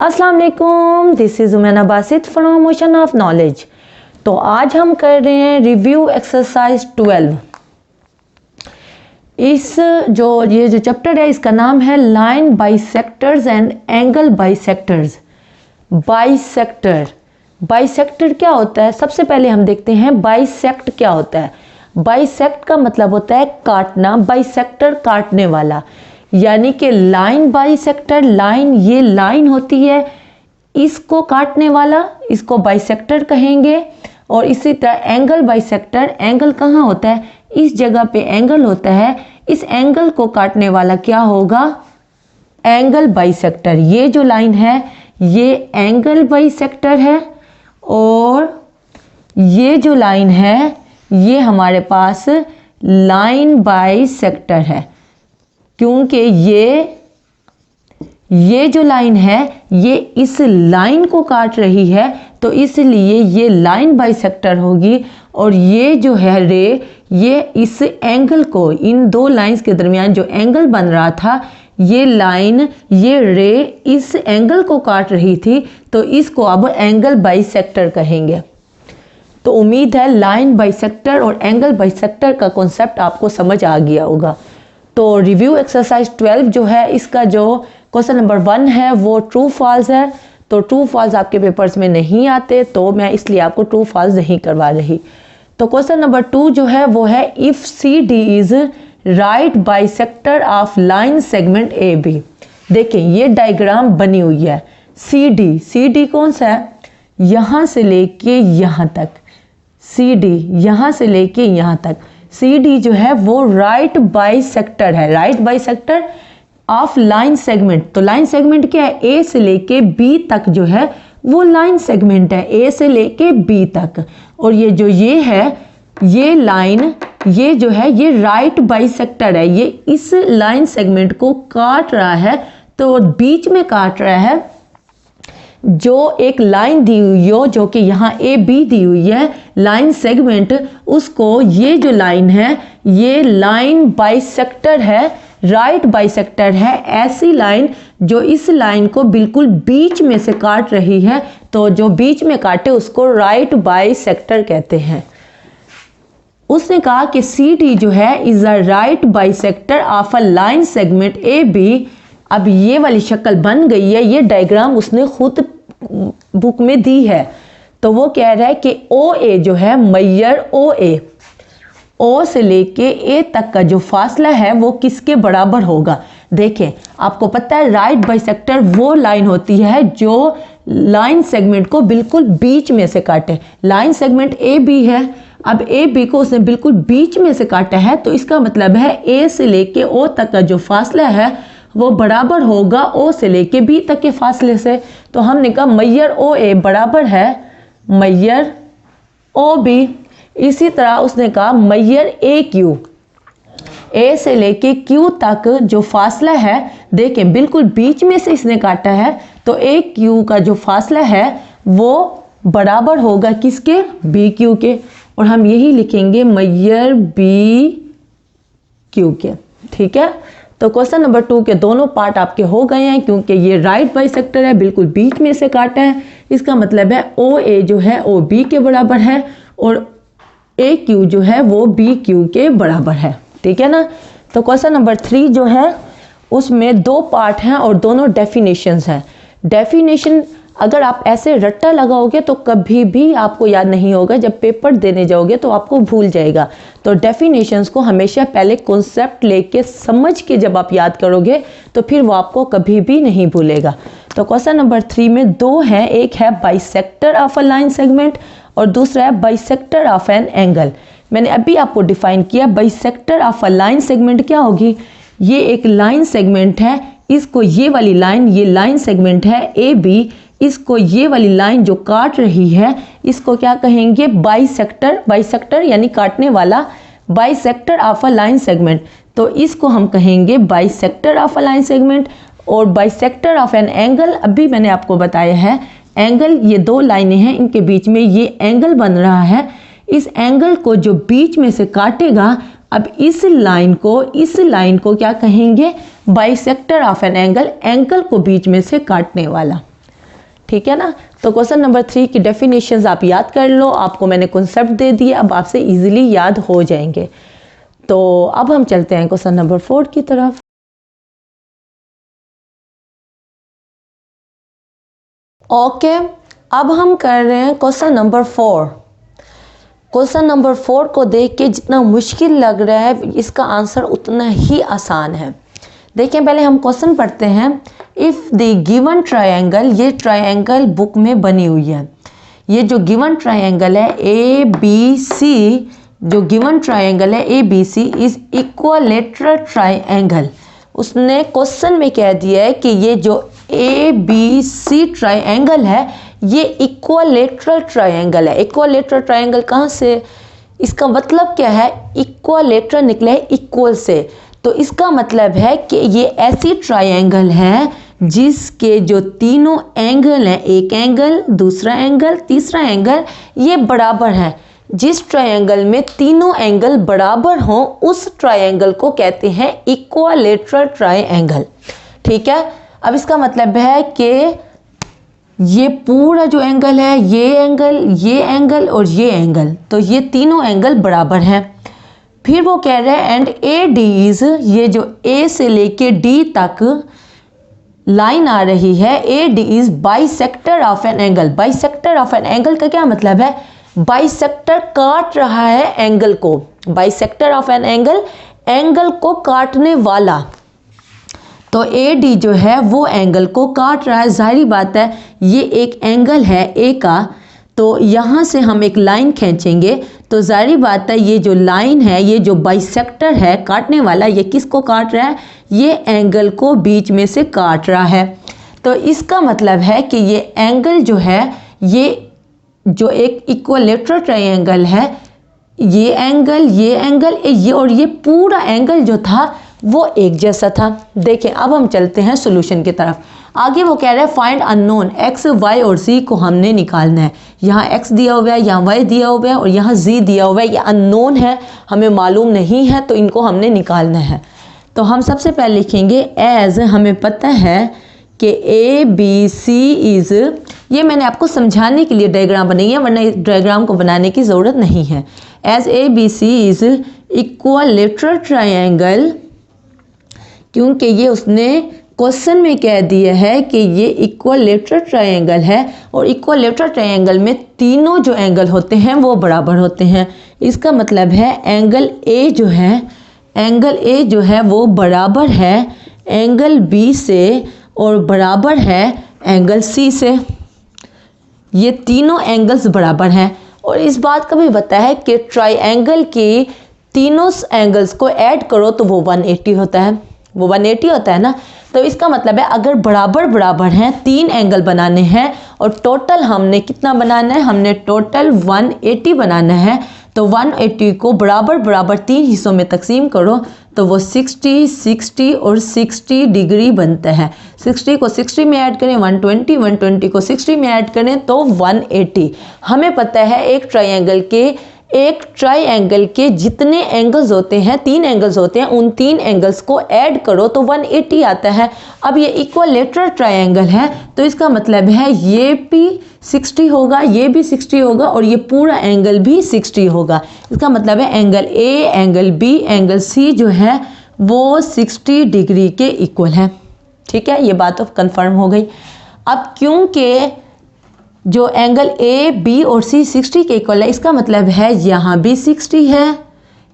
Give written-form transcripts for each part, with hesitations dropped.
अस्सलाम वालेकुम, this is Umaina Basit from ocean of knowledge. तो आज हम कर रहे हैं रिव्यू एक्सरसाइज 12। ये जो चैप्टर है इसका नाम है line bisectors and angle bisectors. Bisector क्या होता है? सबसे पहले हम देखते हैं बाइसेक्ट क्या होता है। बाइसेक्ट का मतलब होता है काटना, बाइसेक्टर काटने वाला, यानी कि लाइन बाइसेक्टर, लाइन ये लाइन होती है, इसको काटने वाला इसको बाइसेक्टर कहेंगे। और इसी तरह एंगल बाइसेक्टर, एंगल कहाँ होता है? इस जगह पे एंगल होता है, इस एंगल को काटने वाला क्या होगा? Angle bisector. ये जो लाइन है ये एंगल बाइसेक्टर है और ये जो लाइन है ये हमारे पास लाइन बाइसेक्टर है, क्योंकि ये जो लाइन है ये इस लाइन को काट रही है, तो इसलिए ये लाइन बाइसेक्टर होगी। और ये जो है रे, ये इस एंगल को, इन दो लाइंस के दरमियान जो एंगल बन रहा था, ये लाइन, ये रे इस एंगल को काट रही थी, तो इसको अब एंगल बाइसेक्टर कहेंगे। तो उम्मीद है लाइन बाइसेक्टर और एंगल बाइसेक्टर का कॉन्सेप्ट आपको समझ आ गया होगा। तो रिव्यू एक्सरसाइज 12 जो है, इसका जो क्वेश्चन नंबर 1 है वो ट्रू फॉल्स है। तो ट्रू फॉल्स आपके पेपर्स में नहीं आते, तो मैं इसलिए आपको ट्रू फॉल्स नहीं करवा रही। तो क्वेश्चन नंबर 2 जो है वो है if C D is right bisector of line segment A B. देखिए ये डायग्राम बनी हुई है। सी डी कौन सा है? यहाँ से लेके यहाँ तक, सी डी यहाँ से लेके यहाँ तक, सी डी जो है वो राइट बाइसेक्टर है, right bisector of line segment. तो लाइन सेगमेंट क्या है? ए से लेके बी तक जो है वो लाइन सेगमेंट है, ए से लेके बी तक। और ये जो ये है, ये लाइन, ये जो है ये राइट बाइसेक्टर है, ये इस लाइन सेगमेंट को काट रहा है, तो बीच में काट रहा है। जो एक लाइन दी हुई हो, जो कि यहाँ ए बी दी हुई है लाइन सेगमेंट, उसको ये जो लाइन है ये लाइन बाइसेक्टर है, राइट बाइसेक्टर है। ऐसी लाइन जो इस लाइन को बिल्कुल बीच में से काट रही है, तो जो बीच में काटे उसको राइट बाइसेक्टर कहते हैं। उसने कहा कि सी डी जो है is a right bisector of a line segment A B. अब ये वाली शक्ल बन गई है, ये डायग्राम उसने खुद बुक में दी है। तो वो कह रहा है कि ओ ए जो है, मैयर ओ ए, ओ से लेके ए तक का जो फासला है वो किसके बराबर होगा? देखें, आपको पता है राइट बाइसेक्टर वो लाइन होती है जो लाइन सेगमेंट को बिल्कुल बीच में से काटे। लाइन सेगमेंट ए बी है, अब ए बी को उसने बिल्कुल बीच में से काटा है, तो इसका मतलब है ए से लेके ओ तक का जो फासला है वो बराबर होगा ओ से लेके बी तक के फासले से। तो हमने कहा मैयर ओ ए बराबर है मैयर ओ बी। इसी तरह उसने कहा मैयर ए क्यू, ए से लेके क्यू तक जो फासला है, देखें बिल्कुल बीच में से इसने काटा है, तो ए क्यू का जो फासला है वो बराबर होगा किसके? बी क्यू के। और हम यही लिखेंगे मैयर बी क्यू के। ठीक है, तो क्वेश्चन नंबर 2 के दोनों पार्ट आपके हो गए हैं, क्योंकि ये राइट बाइसेक्टर है, बिल्कुल बीच में से काटा है। इसका मतलब है ओ ए जो है ओ बी के बराबर है और ए क्यू जो है वो बी क्यू के बराबर है। ठीक है ना। तो क्वेश्चन नंबर 3 जो है उसमें 2 पार्ट हैं और दोनों डेफिनेशंस हैं। डेफिनेशन अगर आप ऐसे रट्टा लगाओगे तो कभी भी आपको याद नहीं होगा, जब पेपर देने जाओगे तो आपको भूल जाएगा। तो डेफिनेशंस को हमेशा पहले कॉन्सेप्ट लेके समझ के जब आप याद करोगे तो फिर वो आपको कभी भी नहीं भूलेगा। तो क्वेश्चन नंबर 3 में 2 हैं, एक है bisector of a line segment और दूसरा है बाइसेक्टर ऑफ एन एंगल। मैंने अभी आपको डिफाइन किया, bisector of a line segment क्या होगी? ये एक लाइन सेगमेंट है, इसको ये वाली लाइन, ये लाइन सेगमेंट है ए बी, इसको ये वाली लाइन जो काट रही है इसको क्या कहेंगे? बाइसेक्टर। बाइसेक्टर यानी काटने वाला, bisector of a line segment, तो इसको हम कहेंगे bisector of a line segment. और बाइसेक्टर ऑफ एन एंगल, अभी मैंने आपको बताया है, एंगल ये 2 लाइनें हैं, इनके बीच में ये एंगल बन रहा है, इस एंगल को जो बीच में से काटेगा, अब इस लाइन को क्या कहेंगे? Bisector of an angle, angle को बीच में से काटने वाला। ठीक है ना। तो क्वेश्चन नंबर 3 की डेफिनेशंस आप याद कर लो, आपको मैंने कॉन्सेप्ट दे दिए, अब आपसे इजीली याद हो जाएंगे। तो अब हम चलते हैं क्वेश्चन नंबर 4 की तरफ। ओके, अब हम कर रहे हैं क्वेश्चन नंबर 4। क्वेश्चन नंबर 4 को देख के जितना मुश्किल लग रहा है इसका आंसर उतना ही आसान है। देखिए पहले हम क्वेश्चन पढ़ते हैं। इफ़ द गिवन ट्रायंगल, ये ट्रायंगल बुक में बनी हुई है। ये जो गिवन ट्रायंगल है ए बी सी, जो गिवन ट्रायंगल है A B C is equilateral triangle. उसने क्वेश्चन में कह दिया है कि ये जो ए बी सी ट्रायंगल है ये इक्वलेटरल ट्रायंगल है। इक्वलेटरल ट्रायंगल कहाँ से, इसका मतलब क्या है, इक्वलेटरल निकला है इक्वल से, तो इसका मतलब है कि ये ऐसी ट्रायंगल है जिसके जो तीनों एंगल हैं, एक एंगल, दूसरा एंगल, तीसरा एंगल, ये बराबर है। जिस ट्रायंगल में तीनों एंगल बराबर हों उस ट्रायंगल को कहते हैं इक्वलेटरल ट्रायंगल। ठीक है, अब इसका मतलब है कि ये पूरा जो एंगल है, ये एंगल और ये एंगल, तो ये तीनों एंगल बराबर हैं। फिर वो कह रहे हैं एंड ए डी इज, ये जो ए से लेके डी तक लाइन आ रही है, A D is bisector of an angle. Bisector of an angle का क्या मतलब है, बाइसेक्टर काट रहा है एंगल को। Bisector of an angle, angle को काटने वाला। तो ए डी जो है वो एंगल को काट रहा है। जाहिर बात है ये एक एंगल है ए का, तो यहाँ से हम एक लाइन खींचेंगे तो जाहिर बात है ये जो लाइन है, ये जो बाइसेक्टर है काटने वाला, ये किसको काट रहा है, ये एंगल को बीच में से काट रहा है। तो इसका मतलब है कि ये एंगल जो है, ये जो एक इक्विलेटरल ट्रायंगल है, ये एंगल ये और ये पूरा एंगल जो था वो एक जैसा था। देखें अब हम चलते हैं सॉल्यूशन की तरफ। आगे वो कह रहे हैं फाइंड अननोन एक्स वाई और जी को हमने निकालना है। यहाँ एक्स दिया हुआ है, यहाँ वाई दिया हुआ है और यहाँ जी दिया हुआ है। ये अननोन है, हमें मालूम नहीं है, तो इनको हमने निकालना है। तो हम सबसे पहले लिखेंगे एज, हमें पता है कि ए बी सी इज़, ये मैंने आपको समझाने के लिए डायग्राम बनाई है वरना इस डायग्राम को बनाने की ज़रूरत नहीं है। As A B C is equilateral triangle, क्योंकि ये उसने क्वेश्चन में कह दिया है कि ये इक्वलेटरल ट्रायंगल है और इक्वलेटरल ट्रायंगल में तीनों जो एंगल होते हैं वो बराबर होते हैं। इसका मतलब है एंगल ए जो है वो बराबर है एंगल बी से और बराबर है एंगल सी से। ये तीनों एंगल्स बराबर हैं और इस बात का भी पता है कि ट्रायंगल की तीनों एंगल्स को ऐड करो तो वो 180 होता है, वो 180 होता है ना। तो इसका मतलब है अगर बराबर हैं, तीन एंगल बनाने हैं और टोटल हमने कितना बनाना है, हमने टोटल 180 बनाना है। तो 180 को बराबर तीन हिस्सों में तकसीम करो तो वो 60, 60 और 60 डिग्री बनता है। 60 को 60 में ऐड करें 120, 120 को 60 में ऐड करें तो 180। हमें पता है एक ट्रायंगल के जितने एंगल्स होते हैं, तीन एंगल्स होते हैं, उन तीन एंगल्स को ऐड करो तो 180 आता है। अब ये इक्वलेटरल ट्रायंगल है तो इसका मतलब है ये भी 60 होगा, ये भी 60 होगा और ये पूरा एंगल भी 60 होगा। इसका मतलब है angle A, angle B, angle C जो है वो 60 डिग्री के इक्वल है। ठीक है, ये बात तो कंफर्म हो गई। अब क्योंकि जो एंगल ए, बी और सी 60 के इक्वल है, इसका मतलब है यहाँ भी 60 है,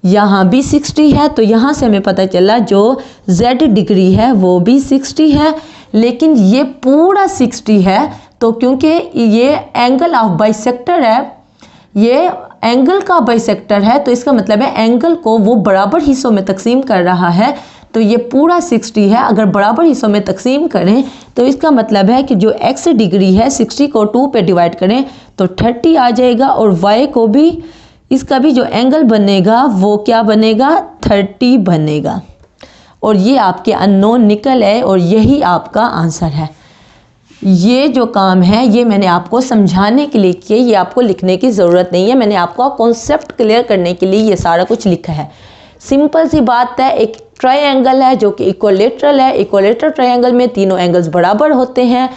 यहाँ भी 60 है, तो यहाँ से हमें पता चला जो z डिग्री है वो भी 60 है, लेकिन ये पूरा 60 है। तो क्योंकि ये एंगल ऑफ बाइसेक्टर है, ये एंगल का बाइसेक्टर है, तो इसका मतलब है एंगल को वो बराबर हिस्सों में तकसीम कर रहा है। तो ये पूरा 60 है, अगर बराबर हिस्सों में तकसीम करें तो इसका मतलब है कि जो x डिग्री है 60 को 2 पे डिवाइड करें तो 30 आ जाएगा और y को भी, इसका भी जो एंगल बनेगा वो क्या बनेगा, 30 बनेगा। और ये आपके अननोन निकल है और यही आपका आंसर है। ये जो काम है ये मैंने आपको समझाने के लिए किया, ये आपको लिखने की ज़रूरत नहीं है, मैंने आपको कॉन्सेप्ट क्लियर करने के लिए ये सारा कुछ लिखा है। सिंपल सी बात है, एक ट्रायंगल है जो कि इक्विलेटरल है। इक्विलेटरल ट्रायंगल में तीनों एंगल्स बराबर होते हैं।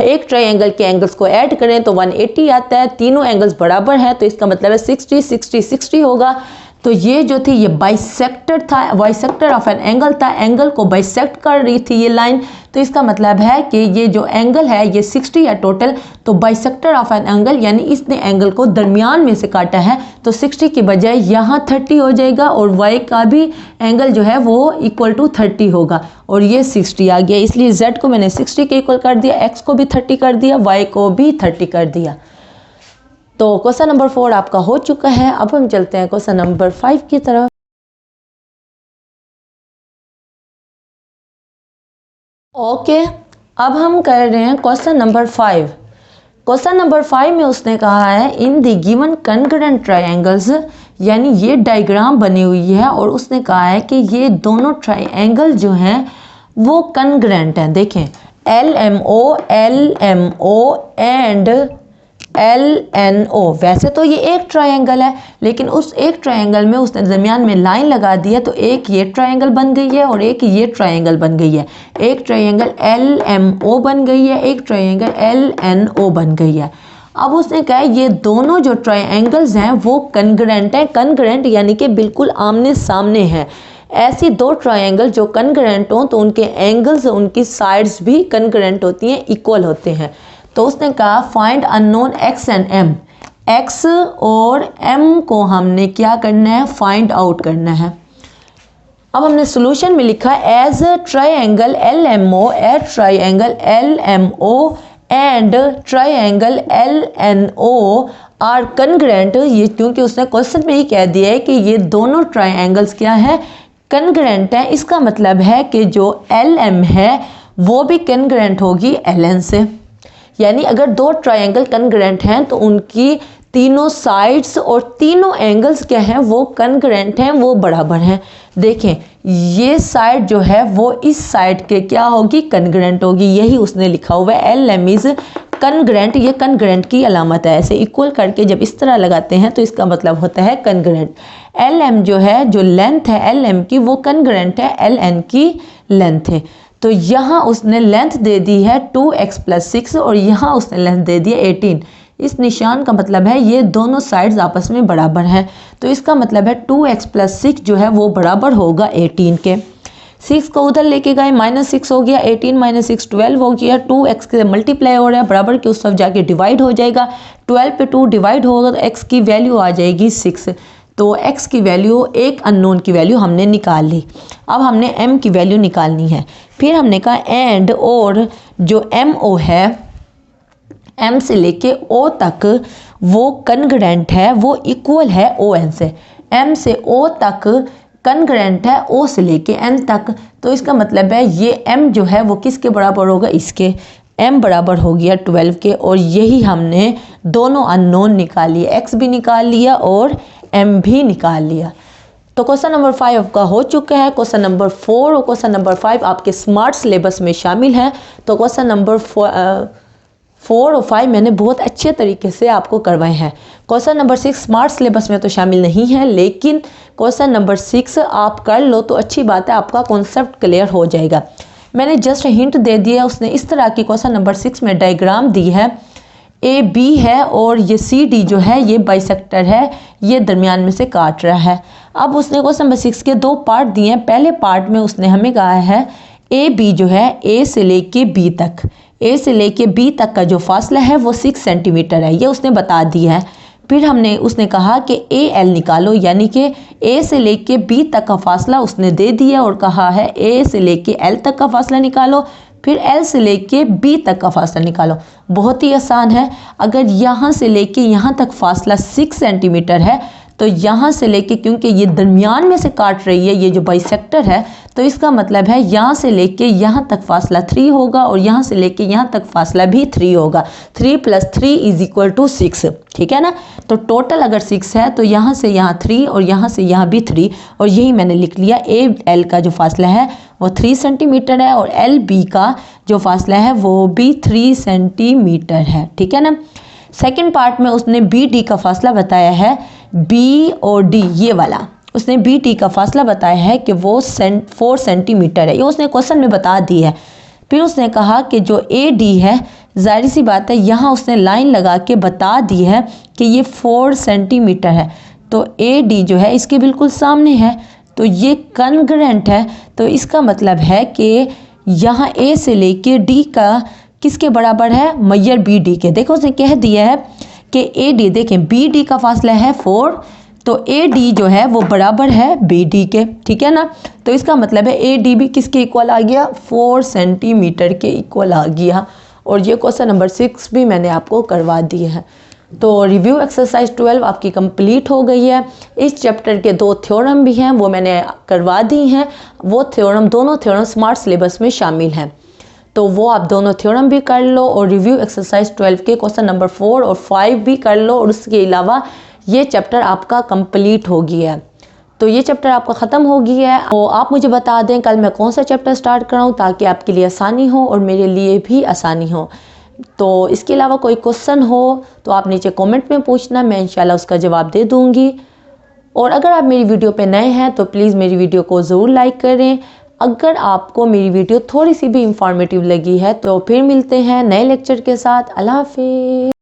एक ट्रायंगल के एंगल्स को ऐड करें तो 180 आता है। तीनों एंगल्स बराबर हैं तो इसका मतलब है 60 60 60 होगा। तो ये जो थी ये बाइसेक्टर था, बाइसेक्टर ऑफ एन एंगल था, एंगल को बाइसेक्ट कर रही थी ये लाइन। तो इसका मतलब है कि ये जो एंगल है ये 60 है टोटल। तो बाइसेक्टर ऑफ एन एंगल यानी इसने एंगल को दरमियान में से काटा है, तो 60 की बजाय यहाँ 30 हो जाएगा और y का भी एंगल जो है वो इक्वल टू 30 होगा और ये 60 आ गया। इसलिए z को मैंने 60 के इक्वल कर दिया, x को भी 30 कर दिया, y को भी 30 कर दिया। तो क्वेश्चन नंबर 4 आपका हो चुका है। अब हम चलते हैं क्वेश्चन नंबर 5 की तरफ। ओके, अब हम कर रहे हैं क्वेश्चन नंबर 5। क्वेश्चन नंबर 5 में उसने कहा है in the given congruent triangles, यानी ये डायग्राम बनी हुई है और उसने कहा है कि ये दोनों ट्रायंगल जो हैं वो कॉन्ग्रुएंट हैं। देखें LMO एंड LNO, वैसे तो ये एक ट्रायंगल है लेकिन उस एक ट्रायंगल में उसने दरमियान में लाइन लगा दी है, तो एक ये ट्रायंगल बन गई है और एक ये ट्रायंगल बन गई है। एक ट्रायंगल LMO बन गई है, एक ट्रायंगल LNO बन गई है। अब उसने कहा ये दोनों जो ट्रायंगल्स हैं वो कॉन्ग्रुएंट हैं। कॉन्ग्रुएंट यानी कि बिल्कुल आमने सामने हैं। ऐसी दो ट्रायंगल जो कॉन्ग्रुएंट हों तो उनके एंगल्स, उनकी साइड्स भी कॉन्ग्रुएंट होती हैं, इक्वल होते हैं। तो उसने कहा find unknown x and m, x और m को हमने क्या करना है, फाइंड आउट करना है। अब हमने सॉल्यूशन में लिखा as triangle LMO at triangle LMO and triangle LNO are congruent. ये क्योंकि उसने क्वेश्चन में ही कह दिया है कि ये दोनों ट्रायंगल्स क्या है, कॉन्ग्रुएंट है। इसका मतलब है कि जो LM है वो भी कॉन्ग्रुएंट होगी LN से। यानी अगर दो ट्रायंगल कॉन्ग्रुएंट हैं तो उनकी तीनों साइड्स और तीनों एंगल्स क्या हैं, वो कॉन्ग्रुएंट हैं, वो बराबर हैं। देखें ये साइड जो है वो इस साइड के क्या होगी, कॉन्ग्रुएंट होगी। यही उसने लिखा हुआ है LM इज कॉन्ग्रुएंट। ये कॉन्ग्रुएंट की अलामत है। ऐसे इक्वल करके जब इस तरह लगाते हैं तो इसका मतलब होता है कॉन्ग्रुएंट। LM जो है, जो लेंथ है LM की, वो कॉन्ग्रुएंट है LN की लेंथ है। तो यहाँ उसने लेंथ दे दी है 2x + 6 और यहाँ उसने लेंथ दे दी है 18। इस निशान का मतलब है ये दोनों साइड्स आपस में बराबर हैं। तो इसका मतलब है 2x + 6 जो है वो बराबर होगा 18 के। 6 को उधर लेके गए, -6 हो गया, 18 - 6 12 हो गया। 2x के मल्टीप्लाई हो रहा है, बराबर के उस तरफ जाके डिवाइड हो जाएगा। 12 पे 2 डिवाइड होगा तो x की वैल्यू आ जाएगी 6। तो x की वैल्यू, एक अननोन की वैल्यू हमने निकाल ली। अब हमने m की वैल्यू निकालनी है। फिर हमने कहा एंड और जो MO है, M से लेके O तक वो कॉन्ग्रुएंट है, वो इक्वल है ON से। M से O तक कॉन्ग्रुएंट है O से लेके N तक। तो इसका मतलब है ये M जो है वो किसके बराबर होगा, इसके। M बराबर हो गया 12 के और यही हमने दोनों अननोन निकाली, x भी निकाल लिया और m भी निकाल लिया। तो क्वेश्चन नंबर 5 आपका हो चुका है। क्वेश्चन नंबर 4 और क्वेश्चन नंबर 5 आपके स्मार्ट सिलेबस में शामिल हैं। तो क्वेश्चन नंबर 4 और 5 मैंने बहुत अच्छे तरीके से आपको करवाए हैं। क्वेश्चन नंबर 6 स्मार्ट सिलेबस में तो शामिल नहीं है, लेकिन क्वेश्चन नंबर 6 आप कर लो तो अच्छी बात है, आपका कॉन्सेप्ट क्लियर हो जाएगा। मैंने जस्ट हिंट दे दिया, उसने इस तरह की क्वेश्चन नंबर 6 में डायग्राम दी है। AB है और ये CD जो है ये बाइसेक्टर है, ये दरमियान में से काट रहा है। अब उसने क्वेश्चन नंबर 6 के दो पार्ट दिए हैं। पहले पार्ट में उसने हमें कहा है AB जो है A से लेके B तक, A से लेके B तक का जो फासला है वो 6 सेंटीमीटर है, ये उसने बता दिया है। फिर उसने कहा कि AL निकालो, यानी कि A से लेके B तक का फासला उसने दे दिया और कहा है A से लेके L तक का फासला निकालो, फिर L से लेके B तक का फासला निकालो। बहुत ही आसान है। अगर यहाँ से लेके यहाँ तक फासला 6 सेंटीमीटर है तो यहाँ से लेके, क्योंकि ये दरमियान में से काट रही है, ये जो बाइसेक्टर है, तो इसका मतलब है यहाँ से लेके यहाँ तक फासला 3 होगा और यहाँ से लेके यहाँ तक फासला भी 3 होगा। 3 + 3 = 6, ठीक है ना। तो टोटल अगर 6 है तो यहाँ से यहाँ 3 और यहाँ से यहाँ भी 3, और यही मैंने लिख लिया AL का जो फासला है वो 3 सेंटीमीटर है और LB का जो फासला है वो भी 3 सेंटीमीटर है, ठीक है ना। सेकेंड पार्ट में उसने BD का फासला बताया है, B और D ये वाला। उसने बी डी का फासला बताया है कि वो 4 सेंटीमीटर है, ये उसने क्वेश्चन में बता दी है। फिर उसने कहा कि जो ए डी है, जाहिर सी बात है यहाँ उसने लाइन लगा के बता दी है कि ये 4 सेंटीमीटर है, तो ए डी जो है इसके बिल्कुल सामने है, तो ये कॉन्ग्रुएंट है। तो इसका मतलब है कि यहाँ ए से लेके डी का किसके बराबर है, मैयर बी डी के। देखो उसने कह दिया है कि ए डी, देखें बी डी का फासला है 4, तो ए डी जो है वो बराबर है बी डी के, ठीक है ना। तो इसका मतलब है ए डी भी किसके इक्वल आ गया, 4 सेंटीमीटर के इक्वल आ गया। और ये क्वेश्चन नंबर 6 भी मैंने आपको करवा दिए हैं। तो रिव्यू एक्सरसाइज 12 आपकी कंप्लीट हो गई है। इस चैप्टर के 2 थ्योरम भी हैं, वो मैंने करवा दी हैं। वो थ्योरम, दोनों थ्योरम स्मार्ट सिलेबस में शामिल हैं, तो वो आप दोनों थ्योरम भी कर लो और रिव्यू एक्सरसाइज 12 के क्वेश्चन नंबर 4 और 5 भी कर लो। और उसके अलावा ये चैप्टर आपका कंप्लीट हो गया है, तो ये चैप्टर आपका ख़त्म हो गया है। तो आप मुझे बता दें कल मैं कौन सा चैप्टर स्टार्ट कराऊं ताकि आपके लिए आसानी हो और मेरे लिए भी आसानी हो। तो इसके अलावा कोई क्वेश्चन हो तो आप नीचे कमेंट में पूछना, मैं इंशाल्लाह उसका जवाब दे दूंगी। और अगर आप मेरी वीडियो पे नए हैं तो प्लीज़ मेरी वीडियो को ज़रूर लाइक करें। अगर आपको मेरी वीडियो थोड़ी सी भी इंफॉर्मेटिव लगी है तो फिर मिलते हैं नए लेक्चर के साथ। अल्लाह हाफिज़।